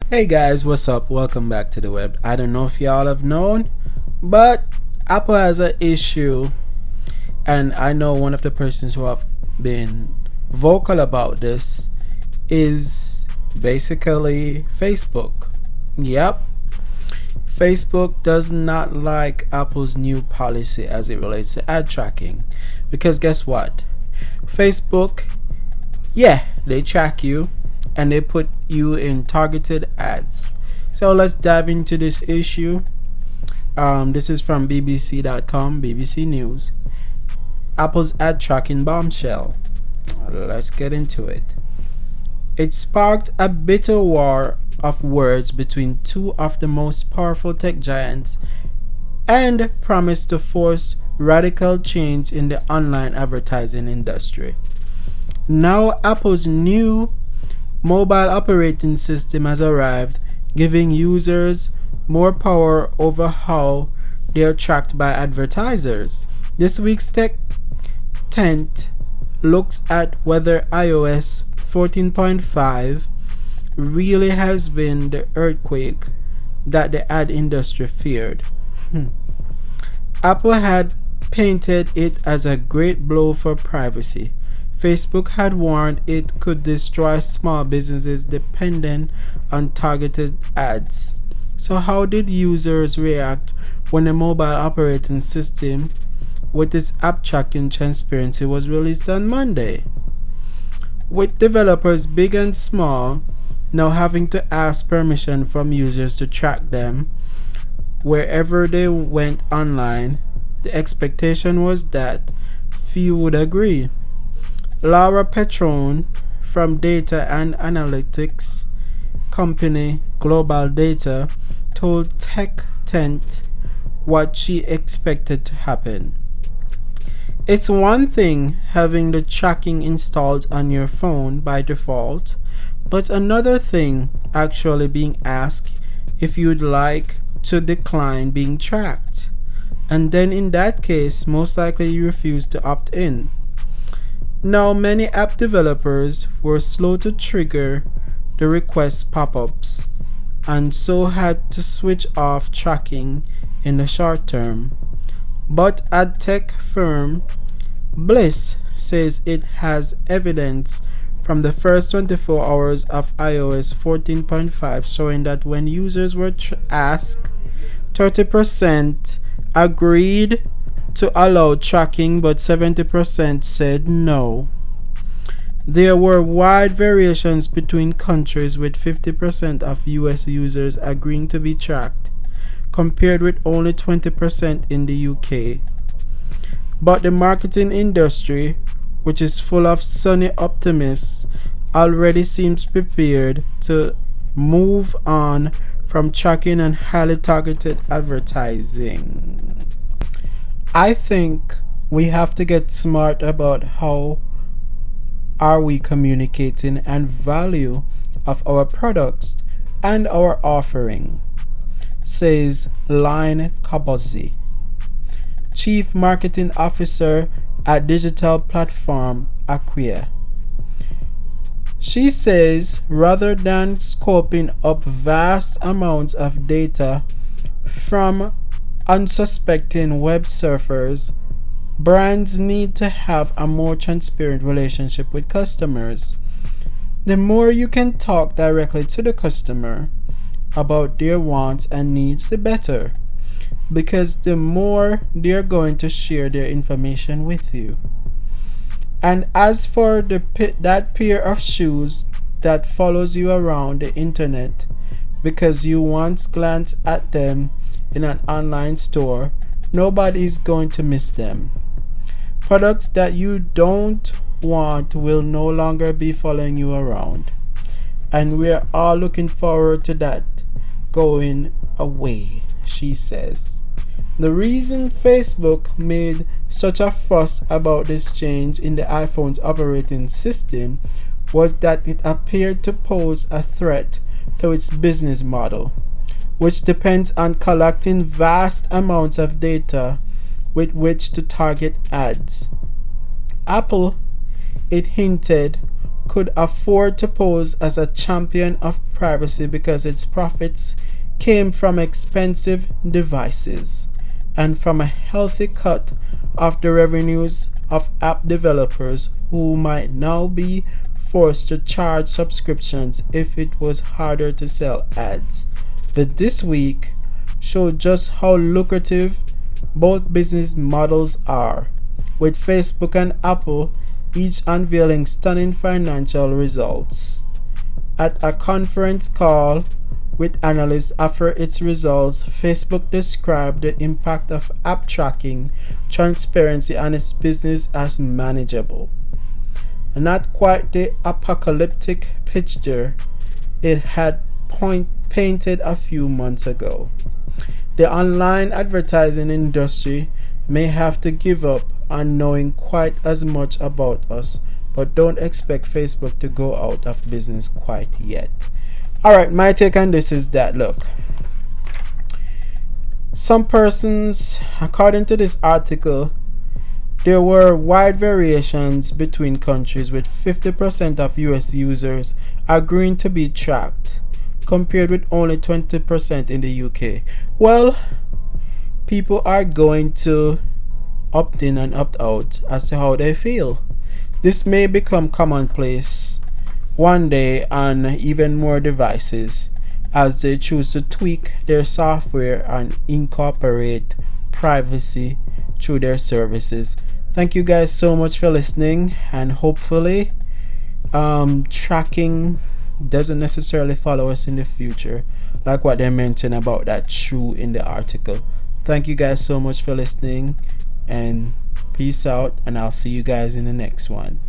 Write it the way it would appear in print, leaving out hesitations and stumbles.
Hey guys, what's up? Welcome back to the web. I don't know if y'all have known, but Apple has an issue, and I know one of the persons who have been vocal about this is basically Facebook. Yep, Facebook does not like Apple's new policy as it relates to ad tracking. Because guess what? Facebook, yeah, they track you and they put you in targeted ads. So let's dive into this issue. This is from BBC.com, BBC News. Apple's ad tracking bombshell. Let's get into it. It sparked a bitter war of words between two of the most powerful tech giants and promised to force radical change in the online advertising industry. Now, Apple's new mobile operating system has arrived, giving users more power over how they are tracked by advertisers. This week's Tech Tent looks at whether iOS 14.5 really has been the earthquake that the ad industry feared. Apple had painted it as a great blow for privacy. Facebook had warned it could destroy small businesses dependent on targeted ads. So how did users react when the mobile operating system with its app tracking transparency was released on Monday? With developers big and small now having to ask permission from users to track them wherever they went online, the expectation was that few would agree. Laura Petrone from data and analytics company Global Data told Tech Tent what she expected to happen. It's one thing having the tracking installed on your phone by default, but another thing actually being asked if you'd like to decline being tracked. And then in that case, most likely you refuse to opt in. Now, many app developers were slow to trigger the request pop-ups and so had to switch off tracking in the short term. But ad tech firm Bliss says it has evidence from the first 24 hours of iOS 14.5 showing that when users were asked, 30% agreed to allow tracking, but 70% said no. There were wide variations between countries, with 50% of US users agreeing to be tracked, compared with only 20% in the UK. But the marketing industry, which is full of sunny optimists, already seems prepared to move on from tracking and highly targeted advertising. I think we have to get smart about how are we communicating and value of our products and our offering, says Line Kabozzi, Chief Marketing Officer at digital platform Acquia. She says rather than scoping up vast amounts of data from unsuspecting web surfers, brands need to have a more transparent relationship with customers. The more you can talk directly to the customer about their wants and needs, the better, because the more they're going to share their information with you. And as for that pair of shoes that follows you around the internet because you once glanced at them in an online store, nobody is going to miss them. Products that you don't want will no longer be following you around. And we're all looking forward to that going away, she says. The reason Facebook made such a fuss about this change in the iPhone's operating system was that it appeared to pose a threat to its business model, which depends on collecting vast amounts of data with which to target ads. Apple, it hinted, could afford to pose as a champion of privacy because its profits came from expensive devices and from a healthy cut of the revenues of app developers who might now be forced to charge subscriptions if it was harder to sell ads. But this week showed just how lucrative both business models are, with Facebook and Apple each unveiling stunning financial results. At a conference call with analysts after its results, Facebook described the impact of app tracking transparency on its business as manageable. Not quite the apocalyptic picture it had painted a few months ago. The online advertising industry may have to give up on knowing quite as much about us, but don't expect Facebook to go out of business quite yet. Alright, my take on this is that, look, some persons, according to this article, there were wide variations between countries, with 50% of US users agreeing to be tracked, compared with only 20% in the UK. Well, people are going to opt in and opt out as to how they feel. This may become commonplace one day on even more devices as they choose to tweak their software and incorporate privacy through their services. Thank you guys so much for listening, and hopefully tracking doesn't necessarily follow us in the future like what they mentioned about that shoe in the article. Thank you guys so much for listening, and peace out, and I'll see you guys in the next one.